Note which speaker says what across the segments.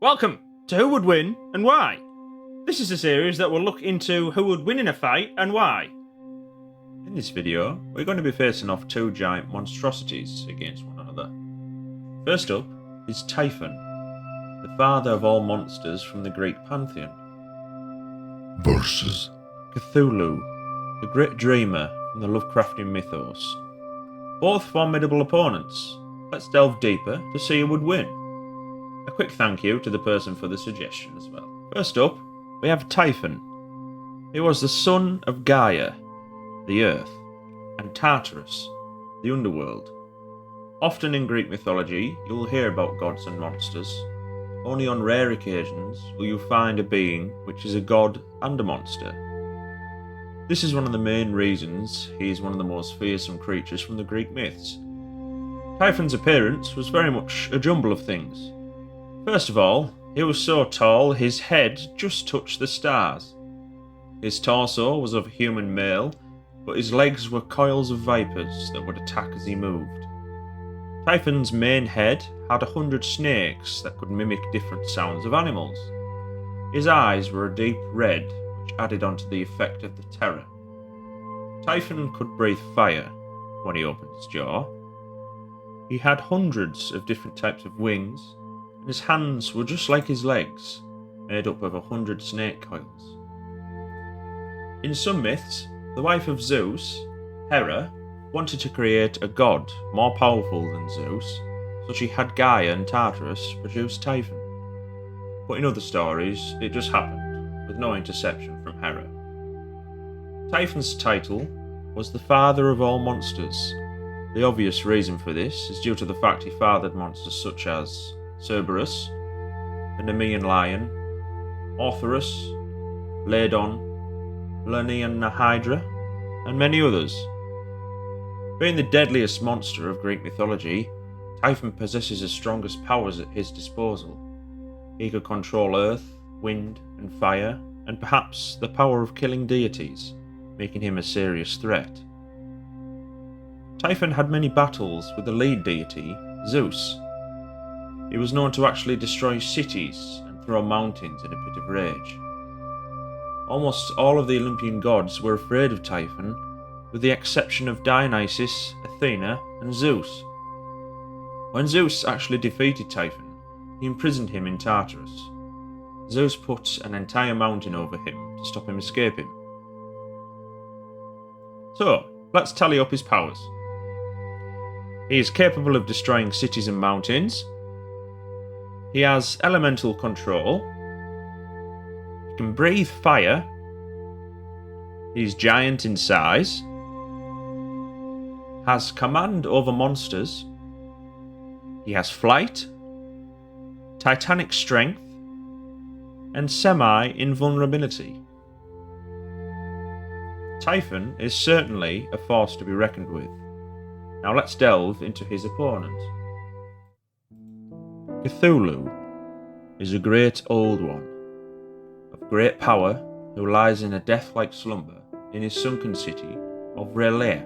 Speaker 1: Welcome to Who Would Win and Why. This is a series that will look into who would win in a fight and why. In this video, we're going to be facing off two giant monstrosities against one another. First up is Typhon, the father of all monsters from the Greek pantheon,
Speaker 2: versus
Speaker 1: Cthulhu, the great dreamer from the Lovecraftian mythos. Both formidable opponents. Let's delve deeper to see who would win. A quick thank you to the person for the suggestion as well. First up, we have Typhon. He was the son of Gaia, the earth, and Tartarus, the underworld. Often in Greek mythology, you will hear about gods and monsters. Only on rare occasions will you find a being which is a god and a monster. This is one of the main reasons he is one of the most fearsome creatures from the Greek myths. Typhon's appearance was very much a jumble of things. First of all, he was so tall his head just touched the stars. His torso was of a human male, but his legs were coils of vipers that would attack as he moved. Typhon's main head had 100 snakes that could mimic different sounds of animals. His eyes were a deep red, which added on to the effect of the terror. Typhon could breathe fire when he opened his jaw. He had hundreds of different types of wings, and his hands were just like his legs, made up of 100 snake coils. In some myths, the wife of Zeus, Hera, wanted to create a god more powerful than Zeus, so she had Gaia and Tartarus produce Typhon. But in other stories, it just happened, with no interception from Hera. Typhon's title was the father of all monsters. The obvious reason for this is due to the fact he fathered monsters such as Cerberus, the Nemean lion, Orthorus, Ladon, Lernaean Hydra, and many others. Being the deadliest monster of Greek mythology, Typhon possesses the strongest powers at his disposal. He could control earth, wind, and fire, and perhaps the power of killing deities, making him a serious threat. Typhon had many battles with the lead deity, Zeus. He was known to actually destroy cities and throw mountains in a pit of rage. Almost all of the Olympian gods were afraid of Typhon, with the exception of Dionysus, Athena, and Zeus. When Zeus actually defeated Typhon, he imprisoned him in Tartarus. Zeus put an entire mountain over him to stop him escaping. So, let's tally up his powers. He is capable of destroying cities and mountains. He has elemental control. He can breathe fire. He's giant in size. Has command over monsters. He has flight, titanic strength, and semi-invulnerability. Typhon is certainly a force to be reckoned with. Now let's delve into his opponent. Cthulhu is a great old one, of great power, who lies in a death-like slumber in his sunken city of R'lyeh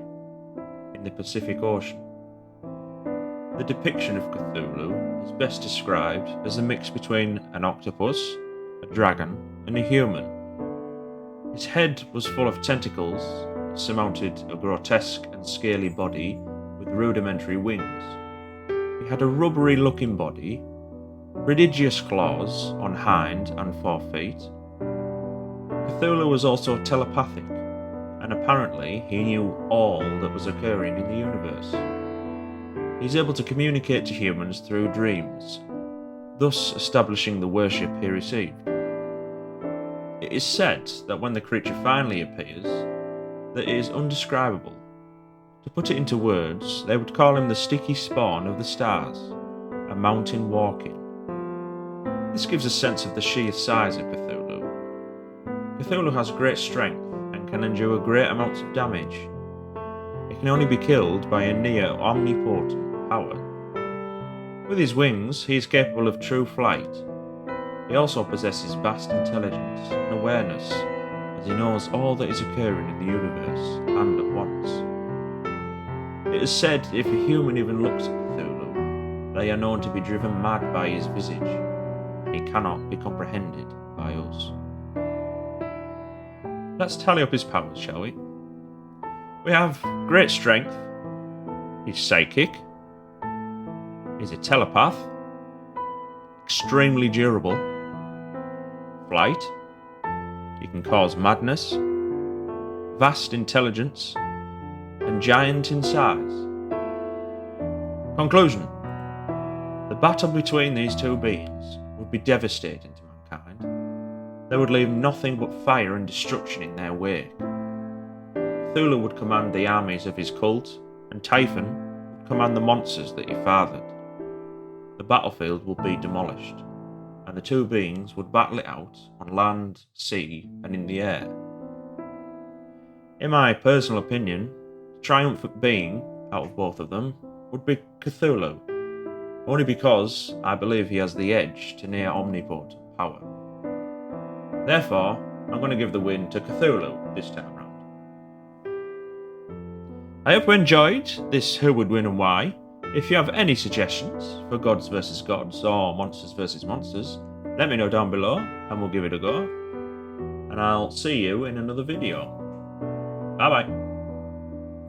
Speaker 1: in the Pacific Ocean. The depiction of Cthulhu is best described as a mix between an octopus, a dragon, and a human. His head was full of tentacles, surmounted a grotesque and scaly body with rudimentary wings. He had a rubbery-looking body, prodigious claws on hind and forefeet. Cthulhu was also telepathic, and apparently he knew all that was occurring in the universe. He's able to communicate to humans through dreams, thus establishing the worship he received. It is said that when the creature finally appears, that it is undescribable. To put it into words, they would call him the sticky spawn of the stars, a mountain walking. This gives a sense of the sheer size of Cthulhu. Cthulhu has great strength and can endure great amounts of damage. It can only be killed by a near omnipotent power. With his wings, he is capable of true flight. He also possesses vast intelligence and awareness, as he knows all that is occurring in the universe and at once. It is said if a human even looks at Cthulhu, they are known to be driven mad by his visage, and he cannot be comprehended by us. Let's tally up his powers, shall we? We have great strength, he's psychic, he's a telepath, extremely durable, flight, he can cause madness, vast intelligence, and giant in size. Conclusion. The battle between these two beings would be devastating to mankind. They would leave nothing but fire and destruction in their wake. Cthulhu would command the armies of his cult, and Typhon would command the monsters that he fathered. The battlefield would be demolished, and the two beings would battle it out on land, sea, and in the air. In my personal opinion, the triumphant being out of both of them would be Cthulhu, only because I believe he has the edge to near omnipotent power. Therefore, I'm going to give the win to Cthulhu this time around. I hope you enjoyed this Who Would Win and Why. If you have any suggestions for gods versus gods or monsters versus monsters, let me know down below and we'll give it a go. And I'll see you in another video. Bye bye.